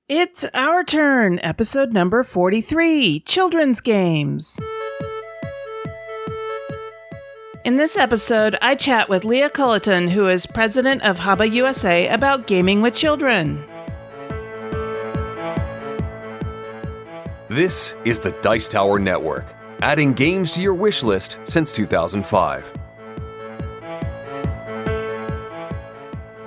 It's our turn, episode number 43, Children's Games. In this episode, I chat with Lea Culliton, who is President of Haba USA, about gaming with children. This is the Dice Tower Network, adding games to your wish list since 2005.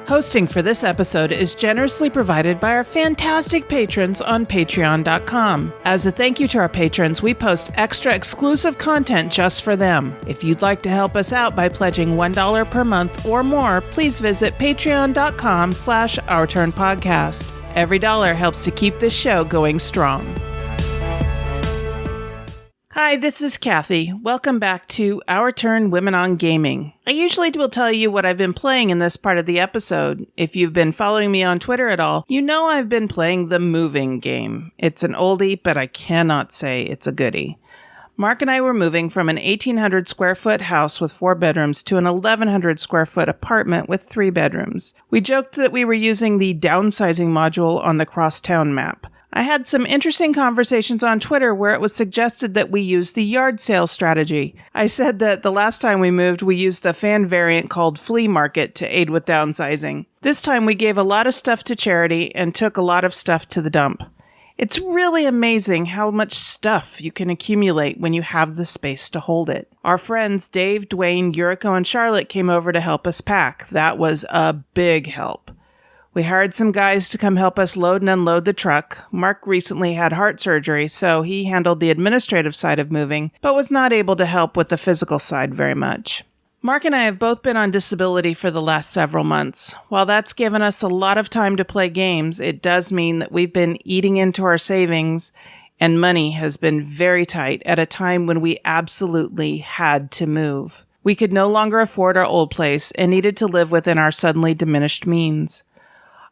Hosting for this episode is generously provided by our fantastic patrons on patreon.com. As a thank you to our patrons, we post extra exclusive content just for them. If you'd like to help us out by pledging $1 per month or more, please visit patreon.com/OurTurnPodcast. Every dollar helps to keep this show going strong. Hi, this is Cathy. Welcome back to Our Turn Women on Gaming. I usually will tell you what I've been playing in this part of the episode. If you've been following me on Twitter at all, you know I've been playing the moving game. It's an oldie, but I cannot say it's a goodie. Mark and I were moving from an 1,800 square foot house with 4 bedrooms to an 1,100 square foot apartment with 3 bedrooms. We joked that we were using the downsizing module on the crosstown map. I had some interesting conversations on Twitter where it was suggested that we use the yard sale strategy. I said that the last time we moved, we used the fan variant called flea market to aid with downsizing. This time we gave a lot of stuff to charity and took a lot of stuff to the dump. It's really amazing how much stuff you can accumulate when you have the space to hold it. Our friends Dave, Dwayne, Yuriko, and Charlotte came over to help us pack. That was a big help. We hired some guys to come help us load and unload the truck. Mark recently had heart surgery, so he handled the administrative side of moving, but was not able to help with the physical side very much. Mark and I have both been on disability for the last several months. While that's given us a lot of time to play games, it does mean that we've been eating into our savings, and money has been very tight at a time when we absolutely had to move. We could no longer afford our old place and needed to live within our suddenly diminished means.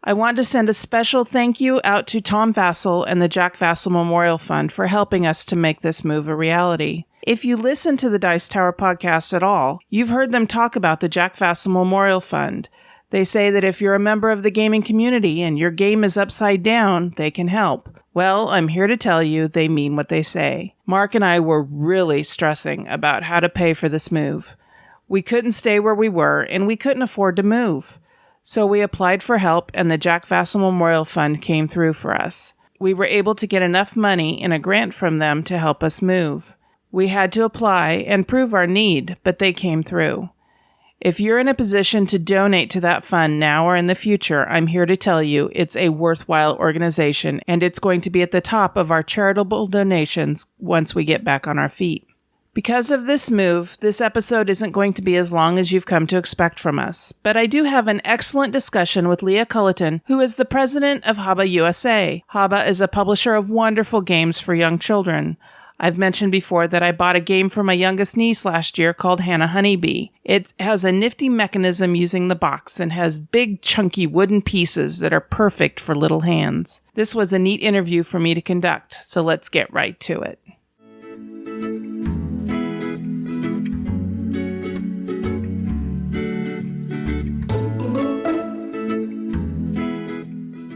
I want to send a special thank you out to Tom Vassell and the Jack Vassell Memorial Fund for helping us to make this move a reality. If you listen to the Dice Tower podcast at all, you've heard them talk about the Jack Vassell Memorial Fund. They say that if you're a member of the gaming community and your game is upside down, they can help. Well, I'm here to tell you they mean what they say. Mark and I were really stressing about how to pay for this move. We couldn't stay where we were, and we couldn't afford to move. So we applied for help, and the Jack Vassell Memorial Fund came through for us. We were able to get enough money in a grant from them to help us move. We had to apply and prove our need, but they came through. If you're in a position to donate to that fund now or in the future, I'm here to tell you it's a worthwhile organization, and it's going to be at the top of our charitable donations once we get back on our feet. Because of this move, this episode isn't going to be as long as you've come to expect from us, but I do have an excellent discussion with Lea Culliton, who is the president of Haba USA. Haba is a publisher of wonderful games for young children. I've mentioned before that I bought a game for my youngest niece last year called Hannah Honeybee. It has a nifty mechanism using the box and has big chunky wooden pieces that are perfect for little hands. This was a neat interview for me to conduct, so let's get right to it.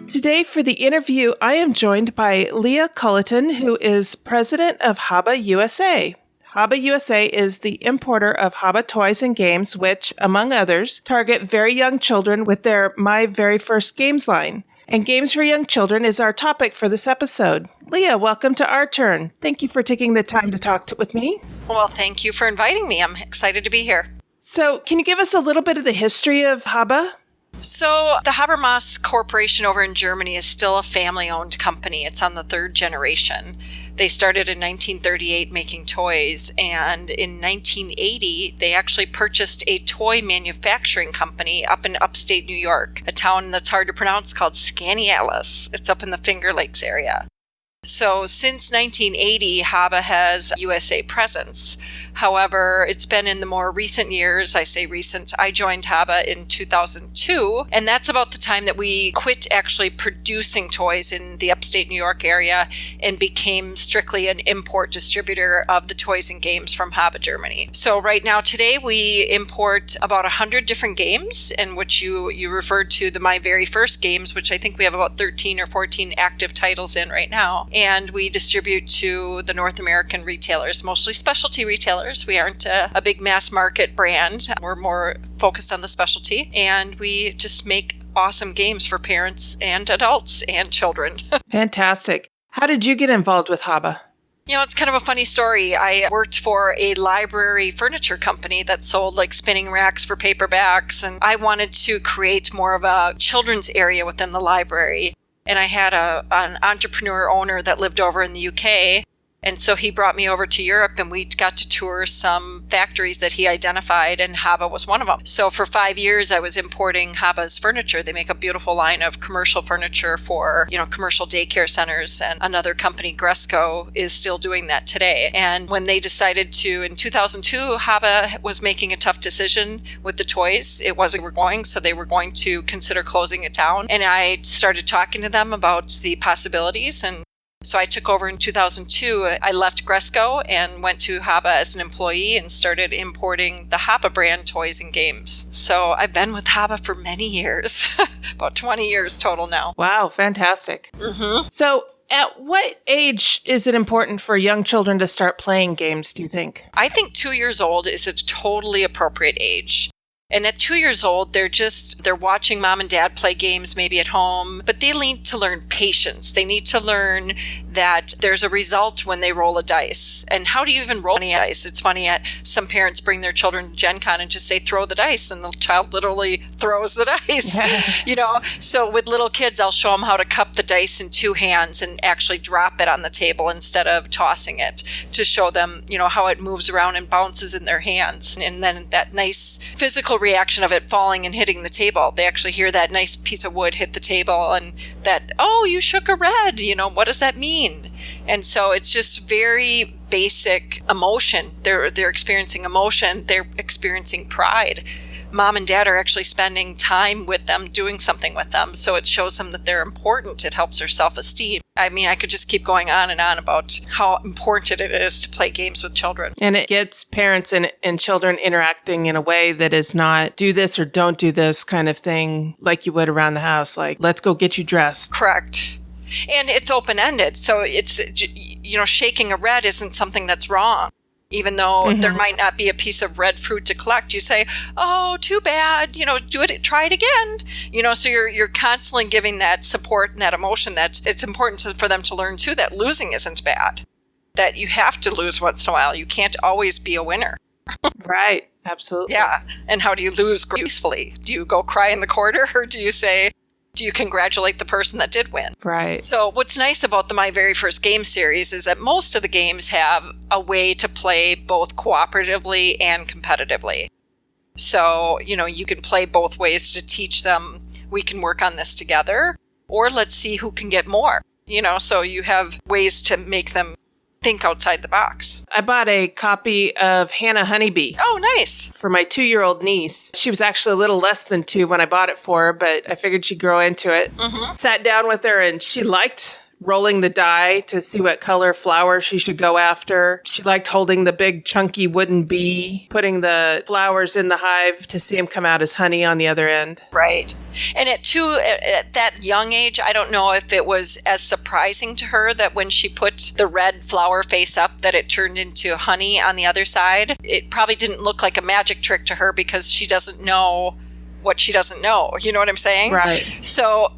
Today for the interview, I am joined by Lea Culliton, who is president of Haba USA. Haba USA is the importer of Haba toys and games, which, among others, target very young children with their My Very First Games line. And games for young children is our topic for this episode. Lea, welcome to Our Turn. Thank you for taking the time to talk with me. Well, thank you for inviting me. I'm excited to be here. So, can you give us a little bit of the history of Haba? So the Habermas Corporation over in Germany is still a family-owned company. It's on the 3rd generation. They started in 1938 making toys, and in 1980, they actually purchased a toy manufacturing company up in upstate New York, a town that's hard to pronounce called Skaneateles. It's up in the Finger Lakes area. So since 1980, Haba has a USA presence. However, it's been in the more recent years, I say recent, I joined Haba in 2002, and that's about the time that we quit actually producing toys in the upstate New York area and became strictly an import distributor of the toys and games from Haba, Germany. So right now, today, we import about 100 different games, in which you referred to my very first games, which I think we have about 13 or 14 active titles in right now. And we distribute to the North American retailers, mostly specialty retailers. We aren't a big mass market brand. We're more focused on the specialty. And we just make awesome games for parents and adults and children. Fantastic. How did you get involved with Haba? You know, it's kind of a funny story. I worked for a library furniture company that sold like spinning racks for paperbacks. And I wanted to create more of a children's area within the library. And I had an entrepreneur owner that lived over in the UK. And so he brought me over to Europe, and we got to tour some factories that he identified, and Haba was one of them. So for 5 years, I was importing Haba's furniture. They make a beautiful line of commercial furniture for, commercial daycare centers, and another company, Gresco, is still doing that today. And when they decided to, in 2002, Haba was making a tough decision with the toys. It wasn't where we were going, so they were going to consider closing it down. And I started talking to them about the possibilities, and so I took over in 2002. I left Gresco and went to Haba as an employee and started importing the Haba brand toys and games. So I've been with Haba for many years, about 20 years total now. Wow, fantastic. Mm-hmm. So at what age is it important for young children to start playing games, do you think? I think 2 years old is a totally appropriate age. And at 2 years old, they're watching mom and dad play games maybe at home, but they need to learn patience. They need to learn that there's a result when they roll a dice. And how do you even roll any dice? It's funny, some parents bring their children to Gen Con and just say, throw the dice, and the child literally throws the dice. So with little kids, I'll show them how to cup the dice in two hands and actually drop it on the table instead of tossing it, to show them, how it moves around and bounces in their hands. And then that nice physical reaction of it falling and hitting the table. They actually hear that nice piece of wood hit the table, and that, oh, you shook a red, what does that mean? And so it's just very basic emotion. They're experiencing emotion. They're experiencing pride. Mom and dad are actually spending time with them, doing something with them. So it shows them that they're important. It helps their self-esteem. I mean, I could just keep going on and on about how important it is to play games with children. And it gets parents and children interacting in a way that is not do this or don't do this kind of thing like you would around the house, like, let's go get you dressed. Correct. And it's open-ended. So it's, shaking a red isn't something that's wrong. Even though there might not be a piece of red fruit to collect, you say, oh, too bad, try it again. So you're constantly giving that support and that emotion that it's important for them to learn too, that losing isn't bad, that you have to lose once in a while. You can't always be a winner. Right. Absolutely. Yeah. And how do you lose gracefully? Do you go cry in the corner, or do you congratulate the person that did win? Right. So what's nice about my very first game series is that most of the games have a way to play both cooperatively and competitively. So, you can play both ways to teach them, we can work on this together, or let's see who can get more. So you have ways to make them think outside the box. I bought a copy of Hannah Honeybee. Oh, nice. For my 2-year-old niece. She was actually a little less than 2 when I bought it for her, but I figured she'd grow into it. Mm-hmm. Sat down with her, and she liked rolling the die to see what color flower she should go after. She liked holding the big chunky wooden bee, putting the flowers in the hive to see them come out as honey on the other end. Right. And at that young age, I don't know if it was as surprising to her that when she put the red flower face up, that it turned into honey on the other side. It probably didn't look like a magic trick to her because she doesn't know what she doesn't know. You know what I'm saying? Right. So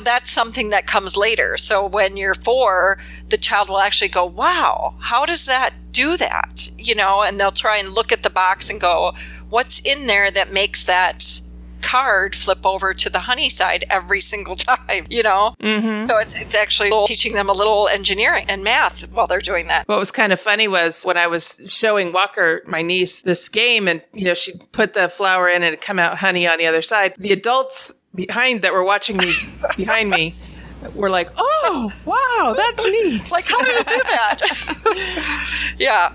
that's something that comes later. So when you're 4, the child will actually go, wow, how does that do that? And they'll try and look at the box and go, what's in there that makes that card flip over to the honey side every single time, Mm-hmm. So it's actually teaching them a little engineering and math while they're doing that. What was kind of funny was when I was showing Walker, my niece, this game, and she'd put the flower in and it'd come out honey on the other side. The adults that were watching me behind me we're like, oh, wow, that's neat. Like, how do you do that? Yeah.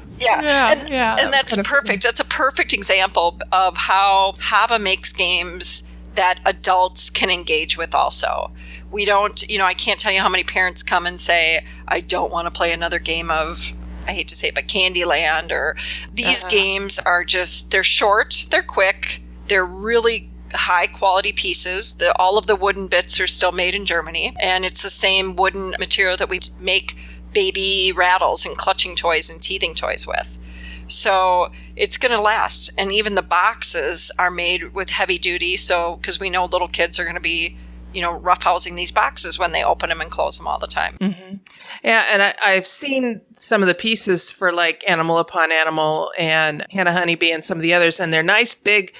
And that's perfect. That's a perfect example of how Haba makes games that adults can engage with also. We don't, I can't tell you how many parents come and say, I don't want to play another game of, I hate to say it, but Candyland, or these games are just, they're short, they're quick, they're really high quality pieces. All of the wooden bits are still made in Germany, and it's the same wooden material that we make baby rattles and clutching toys and teething toys with. So it's going to last. And even the boxes are made with heavy duty, so because we know little kids are going to be roughhousing these boxes when they open them and close them all the time. Mm-hmm. Yeah, and I've seen some of the pieces for like Animal Upon Animal and Hannah Honeybee and some of the others, and they're nice, big,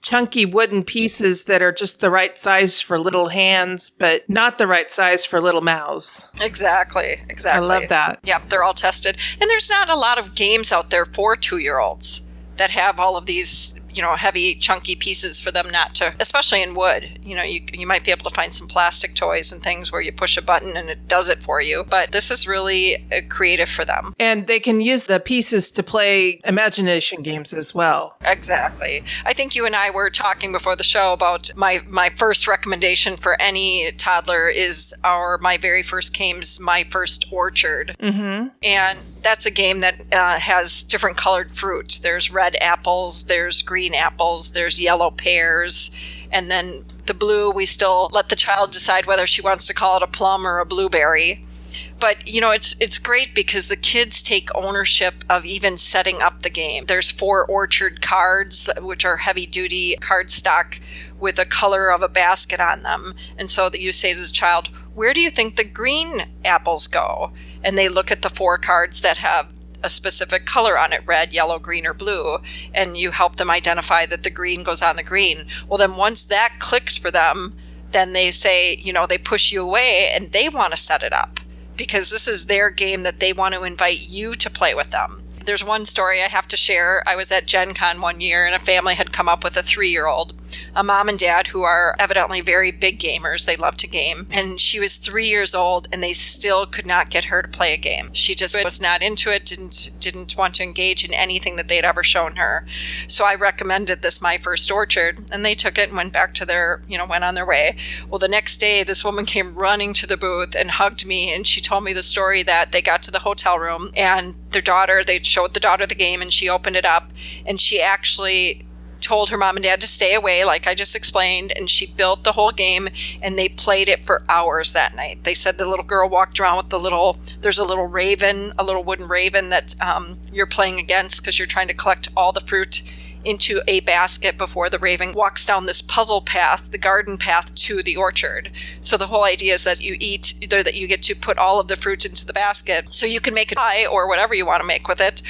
chunky wooden pieces that are just the right size for little hands, but not the right size for little mouths. Exactly. I love that. Yeah, they're all tested. And there's not a lot of games out there for 2-year-olds that have all of these, heavy, chunky pieces for them not to, especially in wood. You might be able to find some plastic toys and things where you push a button and it does it for you. But this is really creative for them. And they can use the pieces to play imagination games as well. Exactly. I think you and I were talking before the show about my first recommendation for any toddler is my very first game's My First Orchard. Mm-hmm. And that's a game that has different colored fruit. There's red apples, there's green apples, there's yellow pears, and then the blue, we still let the child decide whether she wants to call it a plum or a blueberry. But, it's great because the kids take ownership of even setting up the game. There's 4 orchard cards, which are heavy-duty cardstock with a color of a basket on them. And so that you say to the child, where do you think the green apples go? And they look at the 4 cards that have a specific color on it, red, yellow, green, or blue, and you help them identify that the green goes on the green. Well, then once that clicks for them, then they say, they push you away and they want to set it up because this is their game that they want to invite you to play with them. There's one story I have to share. I was at Gen Con one year and a family had come up with a 3-year-old, a mom and dad who are evidently very big gamers. They love to game. And she was 3 years old and they still could not get her to play a game. She just was not into it, didn't want to engage in anything that they'd ever shown her. So I recommended this My First Orchard and they took it and went back to went on their way. Well, the next day, this woman came running to the booth and hugged me and she told me the story that they got to the hotel room and their daughter, they showed the daughter the game and she opened it up and she actually told her mom and dad to stay away, like I just explained, and she built the whole game and they played it for hours that night. They said the little girl walked around with there's a little raven, a little wooden raven that you're playing against because you're trying to collect all the fruit into a basket before the raven walks down this puzzle path, the garden path to the orchard. So the whole idea is that you get to put all of the fruit into the basket so you can make a pie or whatever you want to make with it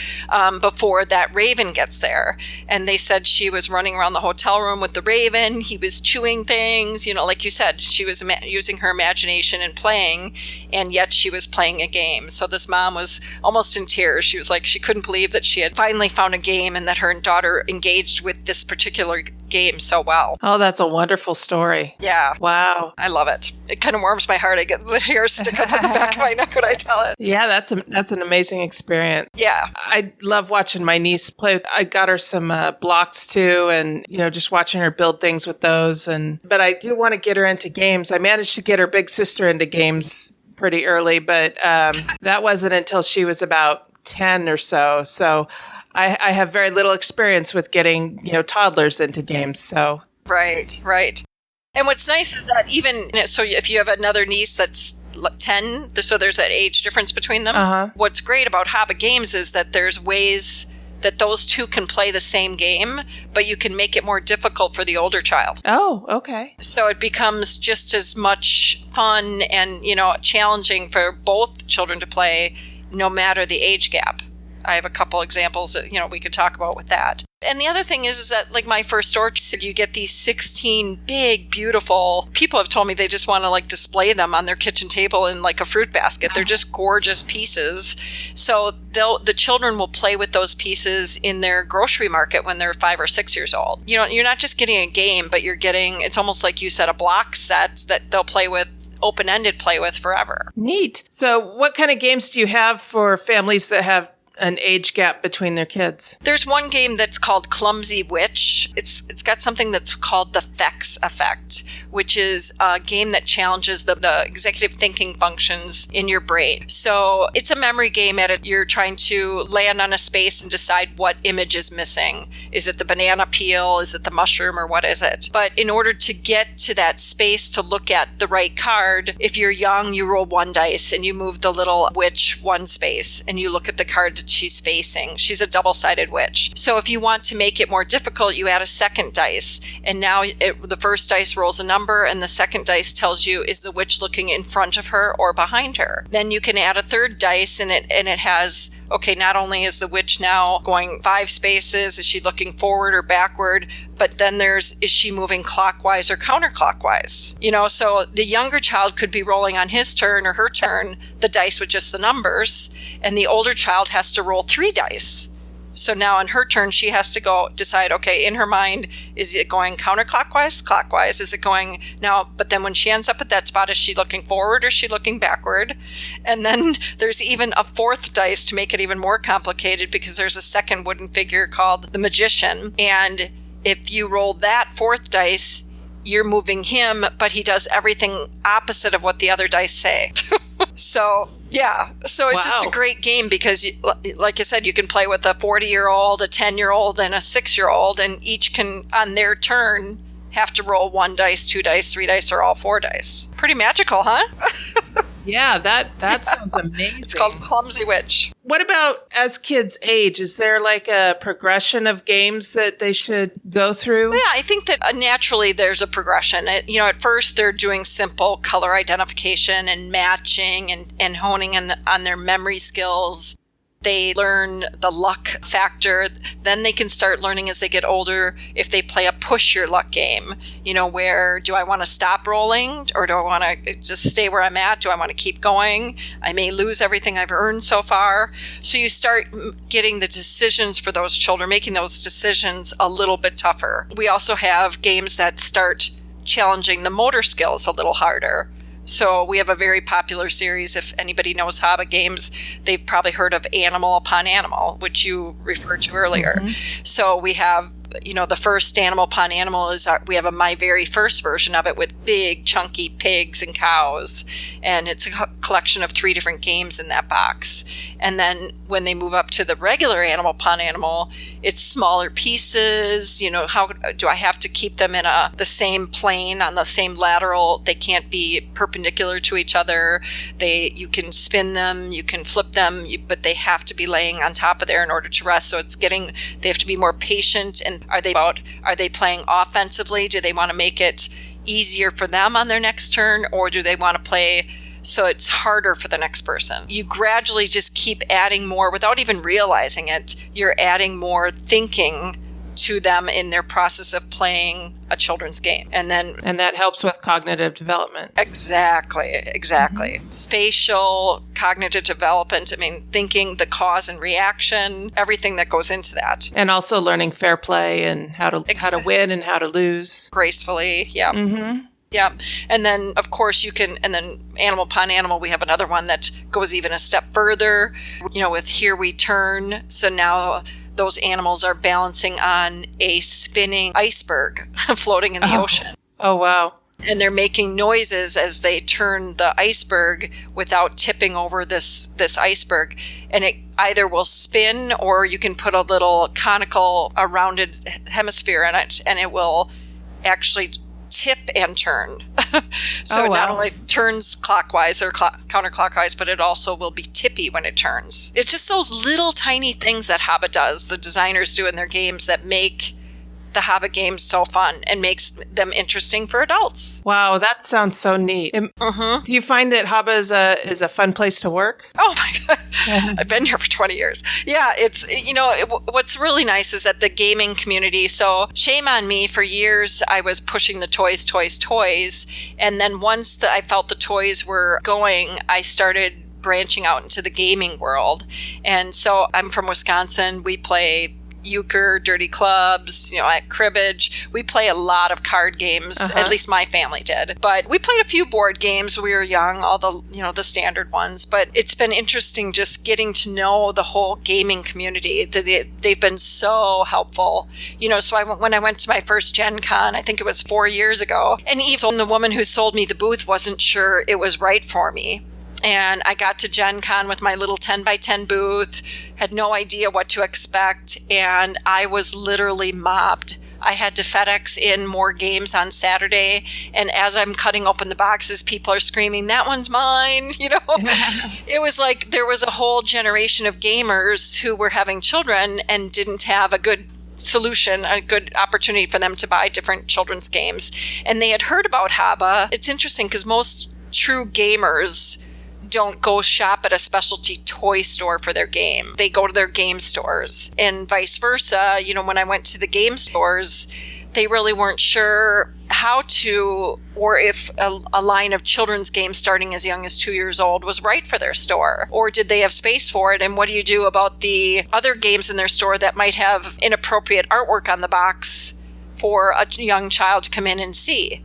before that raven gets there. And they said she was running around the hotel room with the raven. He was chewing things, like you said, she was using her imagination and playing, and yet she was playing a game. So this mom was almost in tears. She was like, she couldn't believe that she had finally found a game and that her daughter engaged with this particular game so well. Oh, that's a wonderful story. Yeah. Wow. I love it. It kind of warms my heart. I get the hairs stick up on the back of my neck when I tell it. Yeah, that's an amazing experience. Yeah. I love watching my niece play. I got her some blocks too, and just watching her build things with those. But I do want to get her into games. I managed to get her big sister into games pretty early, but that wasn't until she was about 10 or so. So I have very little experience with getting, toddlers into games. So Right. And what's nice is that so if you have another niece that's 10, so there's that age difference between them. What's great about Haba Games is that there's ways that those two can play the same game, but you can make it more difficult for the older child. Oh, okay. So it becomes just as much fun and, challenging for both children to play, no matter the age gap. I have a couple examples that, we could talk about with that. And the other thing is that, like My First Orchard, you get these 16 big, beautiful, people have told me they just want to display them on their kitchen table in a fruit basket. They're just gorgeous pieces. So the children will play with those pieces in their grocery market when they're 5 or 6 years old. You're not just getting a game, but you're getting, it's almost like you said, a block set that they'll play with open-ended play with forever. Neat. So what kind of games do you have for families that have an age gap between their kids? There's one game that's called Clumsy Witch. It's got something that's called the Fex effect, which is a game that challenges the executive thinking functions in your brain. So it's a memory game you're trying to land on a space and decide what image is missing. Is it the banana peel? Is it the mushroom, or what is it? But in order to get to that space to look at the right card, if you're young, you roll one dice and you move the little witch one space and you look at the card that she's facing. She's a double-sided witch. So if you want to make it more difficult, you add a second dice. And now the first dice rolls a number and the second dice tells you, is the witch looking in front of her or behind her? Then you can add a third dice and it has, okay, not only is the witch now going 5 spaces, is she looking forward or backward? But then is she moving clockwise or counterclockwise? So the younger child could be rolling on his turn or her turn, the dice with just the numbers, and the older child has to roll 3 dice. So now on her turn, she has to decide, okay, in her mind, is it going counterclockwise, clockwise? Is it going now? But then when she ends up at that spot, is she looking forward or is she looking backward? And then there's even a 4th dice to make it even more complicated, because there's a second wooden figure called the Magician. And if you roll that 4th dice, you're moving him, but he does everything opposite of what the other dice say. So, yeah. So it's just a great game because, like I said, you can play with a 40-year-old, a 10-year-old, and a 6-year-old, and each can, on their turn, have to roll 1 dice, 2 dice, 3 dice, or all 4 dice. Pretty magical, huh? Yeah, that sounds amazing. It's called Clumsy Witch. What about as kids age? Is there like a progression of games that they should go through? Yeah, I think that naturally there's a progression. At first they're doing simple color identification and matching and honing on their memory skills. They learn the luck factor. Then they can start learning as they get older if they play a push your luck game, where do I want to stop rolling or do I want to just stay where I'm at? Do I want to keep going? I may lose everything I've earned so far. So you start getting the decisions for those children, making those decisions a little bit tougher. We also have games that start challenging the motor skills a little harder. So we have a very popular series. If anybody knows Haba games, they've probably heard of Animal Upon Animal, which you referred to earlier. Mm-hmm. So we have, the first Animal Upon Animal we have my very first version of it with big chunky pigs and cows. And it's a collection of 3 different games in that box. And then when they move up to the regular Animal Upon Animal, it's smaller pieces. How do I have to keep them in the same plane on the same lateral? They can't be perpendicular to each other. You can spin them, you can flip them, but they have to be laying on top of there in order to rest. So they have to be more patient. And are they playing offensively? Do they want to make it easier for them on their next turn, or do they want to play so it's harder for the next person? You gradually just keep adding more without even realizing it. You're adding more thinking to them in their process of playing a children's game. And that helps with cognitive development. Exactly. Mm-hmm. Spatial, cognitive development. Thinking, the cause and reaction, everything that goes into that. And also learning fair play and how to win and how to lose. Gracefully, yeah. Mm-hmm. Yeah. And then, of course, Animal Upon Animal, we have another one that goes even a step further, with Here We Turn. So now those animals are balancing on a spinning iceberg floating in the ocean. Oh, wow. And they're making noises as they turn the iceberg without tipping over this iceberg. And it either will spin, or you can put a little conical, a rounded hemisphere in it, and it will actually tip and turn. So it not only turns clockwise or counterclockwise, but it also will be tippy when it turns. It's just those little tiny things that Haba does, the designers do in their games, that make the Haba games so fun and makes them interesting for adults. Wow, that sounds so neat. Mm-hmm. Do you find that Haba is a fun place to work? Oh my God. I've been here for 20 years. Yeah, it's, what's really nice is that the gaming community, so shame on me, for years I was pushing the toys. And then once I felt the toys were going, I started branching out into the gaming world. And so I'm from Wisconsin. We play euchre, dirty clubs, at cribbage. We play a lot of card games, at least my family did. But we played a few board games when we were young, all the standard ones. But it's been interesting just getting to know the whole gaming community. They've been so helpful. So when I went to my first Gen Con, I think it was 4 years ago, and even the woman who sold me the booth wasn't sure it was right for me. And I got to Gen Con with my little 10 by 10 booth, had no idea what to expect, and I was literally mobbed. I had to FedEx in more games on Saturday, and as I'm cutting open the boxes, people are screaming, "That one's mine!" It was like there was a whole generation of gamers who were having children and didn't have a good solution, a good opportunity for them to buy different children's games. And they had heard about Haba. It's interesting because most true gamers don't go shop at a specialty toy store for their game. They go to their game stores, and vice versa. When I went to the game stores, they really weren't sure how to, or if a line of children's games starting as young as 2 years old was right for their store, or did they have space for it? And what do you do about the other games in their store that might have inappropriate artwork on the box for a young child to come in and see?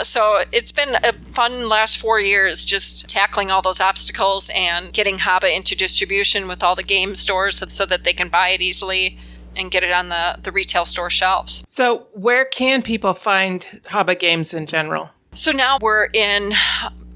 So it's been a fun last 4 years just tackling all those obstacles and getting Haba into distribution with all the game stores so that they can buy it easily and get it on the retail store shelves. So where can people find Haba games in general? So now we're in...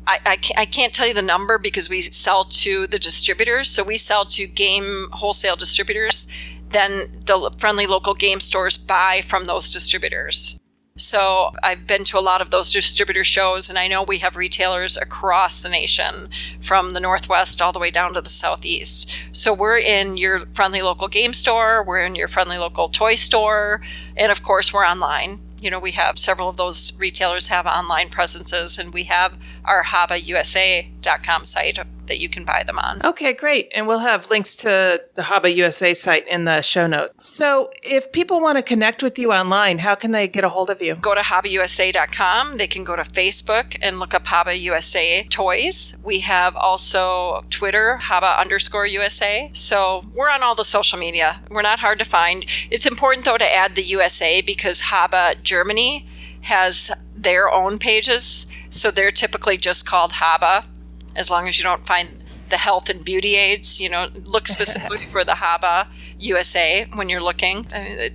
I can't tell you the number because we sell to the distributors. So we sell to game wholesale distributors. Then the friendly local game stores buy from those distributors. So I've been to a lot of those distributor shows, and I know we have retailers across the nation from the Northwest all the way down to the Southeast. So we're in your friendly local game store, we're in your friendly local toy store, and of course we're online. We have several of those retailers have online presences, and we have our HabaUSA.com site that you can buy them on. Okay, great. And we'll have links to the Haba USA site in the show notes. So if people want to connect with you online, how can they get a hold of you? Go to HabaUSA.com. They can go to Facebook and look up Haba USA Toys. We have also Twitter, Haba_USA. So we're on all the social media. We're not hard to find. It's important, though, to add the USA because Haba Germany has their own pages. So they're typically just called Haba. As long as you don't find the health and beauty aids, look specifically for the Haba USA when you're looking.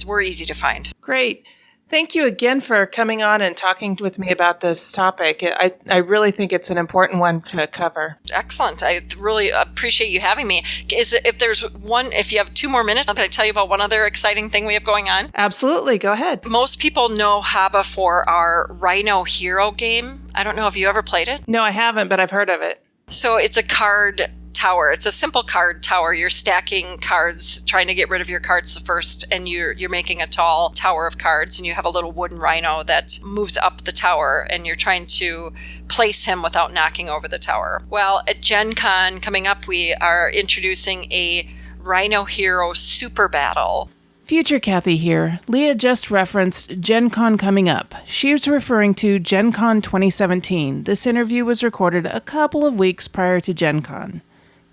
We're easy to find. Great. Thank you again for coming on and talking with me about this topic. I really think it's an important one to cover. Excellent. I really appreciate you having me. If you have 2 more minutes, can I tell you about one other exciting thing we have going on? Absolutely. Go ahead. Most people know Haba for our Rhino Hero game. I don't know if you ever played it. No, I haven't, but I've heard of it. So it's a card tower. It's a simple card tower. You're stacking cards, trying to get rid of your cards first, and you're making a tall tower of cards, and you have a little wooden rhino that moves up the tower, and you're trying to place him without knocking over the tower. Well, at Gen Con coming up, we are introducing a Rhino Hero Super Battle. Future Cathy here. Lea just referenced Gen Con coming up. She was referring to Gen Con 2017. This interview was recorded a couple of weeks prior to Gen Con.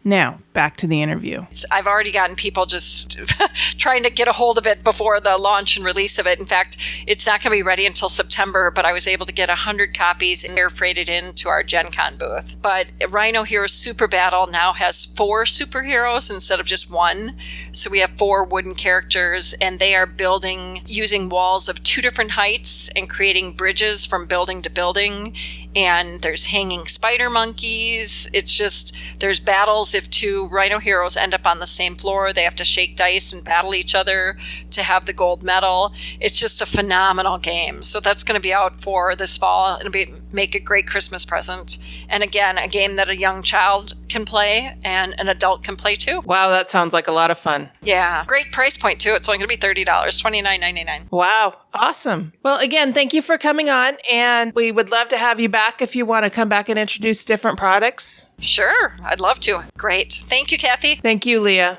Now, back to the interview. I've already gotten people just trying to get a hold of it before the launch and release of it. In fact, it's not going to be ready until September, but I was able to get 100 copies and air freighted into our Gen Con booth. But Rhino Hero Super Battle now has 4 superheroes instead of just 1. So we have 4 wooden characters, and they are building using walls of 2 different heights and creating bridges from building to building. And there's hanging spider monkeys. It's just, there's battles. If 2 Rhino heroes end up on the same floor, they have to shake dice and battle each other to have the gold medal. It's just a phenomenal game. So that's going to be out for this fall and make a great Christmas present. And again, a game that a young child can play and an adult can play too. Wow, that sounds like a lot of fun. Yeah, great price point too. It's only going to be $30, $29.99. Wow, awesome. Well, again, thank you for coming on, and we would love to have you back if you want to come back and introduce different products. Sure, I'd love to. Great. Thank you, Cathy. Thank you, Lea.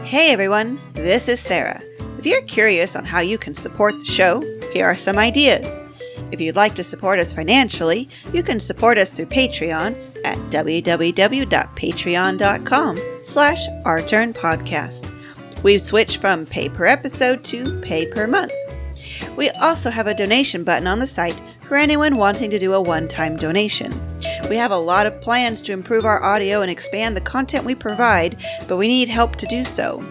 Hey everyone, this is Sarah. If you're curious on how you can support the show, here are some ideas. If you'd like to support us financially, you can support us through Patreon at www.patreon.com/OurTurnPodcast. We've switched from pay per episode to pay per month. We also have a donation button on the site for anyone wanting to do a one-time donation. We have a lot of plans to improve our audio and expand the content we provide, but we need help to do so.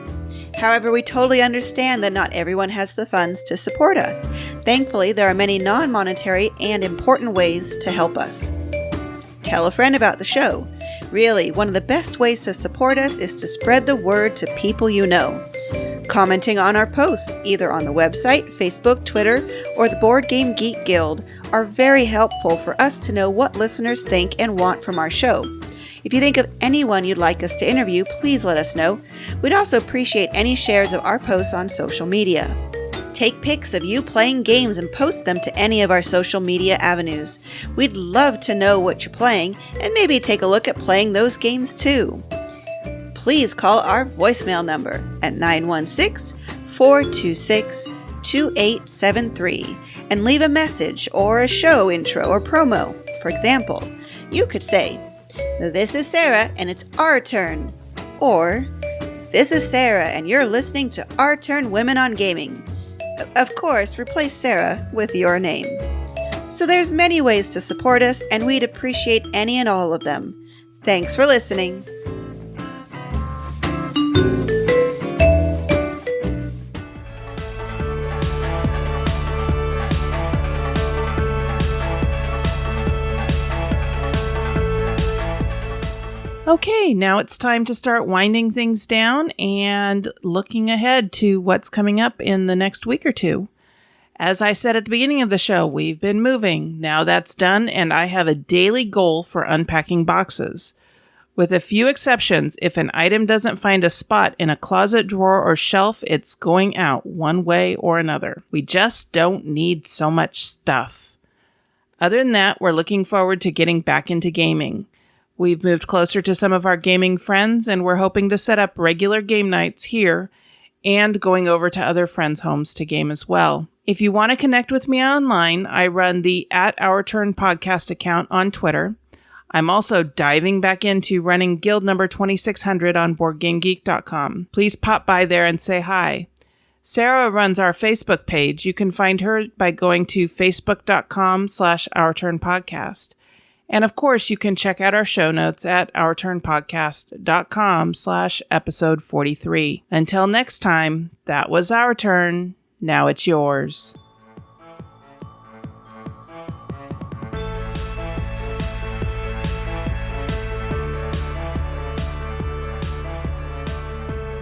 However, we totally understand that not everyone has the funds to support us. Thankfully, there are many non-monetary and important ways to help us. Tell a friend about the show. Really, one of the best ways to support us is to spread the word to people you know. Commenting on our posts, either on the website, Facebook, Twitter, or the Board Game Geek Guild, are very helpful for us to know what listeners think and want from our show. If you think of anyone you'd like us to interview, please let us know. We'd also appreciate any shares of our posts on social media. Take pics of you playing games and post them to any of our social media avenues. We'd love to know what you're playing and maybe take a look at playing those games too. Please call our voicemail number at 916-426-2873 and leave a message or a show intro or promo. For example, you could say, "This is Sarah and it's our turn," or "This is Sarah and you're listening to Our Turn Women on Gaming." Of course, replace Sarah with your name. So there's many ways to support us, and we'd appreciate any and all of them. Thanks for listening. Okay, now it's time to start winding things down and looking ahead to what's coming up in the next week or two. As I said at the beginning of the show, we've been moving. Now that's done, and I have a daily goal for unpacking boxes. With a few exceptions, if an item doesn't find a spot in a closet, drawer, or shelf, it's going out one way or another. We just don't need so much stuff. Other than that, we're looking forward to getting back into gaming. We've moved closer to some of our gaming friends, and we're hoping to set up regular game nights here and going over to other friends' homes to game as well. If you want to connect with me online, I run the @OurTurnPodcast account on Twitter. I'm also diving back into running guild number 2600 on BoardGameGeek.com. Please pop by there and say hi. Sarah runs our Facebook page. You can find her by going to facebook.com/OurTurnPodcast. And of course, you can check out our show notes at OurTurnPodcast.com/episode 43. Until next time, that was our turn. Now it's yours.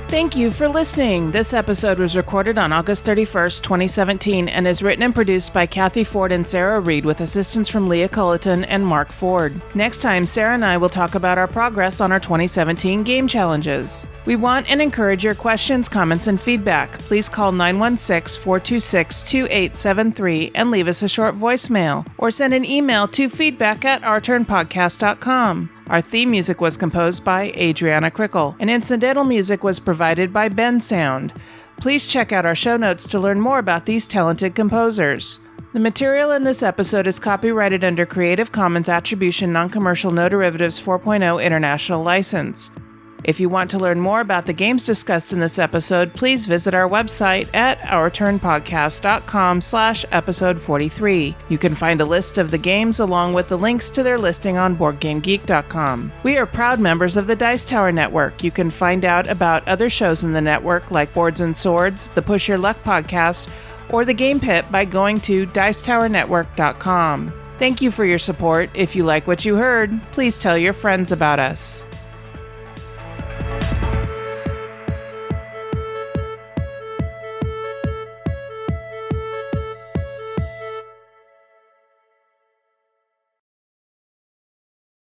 Thank you for listening. This episode was recorded on August 31st, 2017, and is written and produced by Cathy Ford and Sarah Reed with assistance from Lea Culliton and Mark Ford. Next time, Sarah and I will talk about our progress on our 2017 game challenges. We want and encourage your questions, comments, and feedback. Please call 916-426-2873 and leave us a short voicemail, or send an email to feedback@ourturnpodcast.com. Our theme music was composed by Adriana Crickle, and incidental music was provided by Ben Sound. Please check out our show notes to learn more about these talented composers. The material in this episode is copyrighted under Creative Commons Attribution Non-Commercial No Derivatives 4.0 International License. If you want to learn more about the games discussed in this episode, please visit our website at OurTurnPodcast.com/episode 43. You can find a list of the games along with the links to their listing on BoardGameGeek.com. We are proud members of the Dice Tower Network. You can find out about other shows in the network like Boards and Swords, the Push Your Luck podcast, or the Game Pit by going to DicetowerNetwork.com. Thank you for your support. If you like what you heard, please tell your friends about us.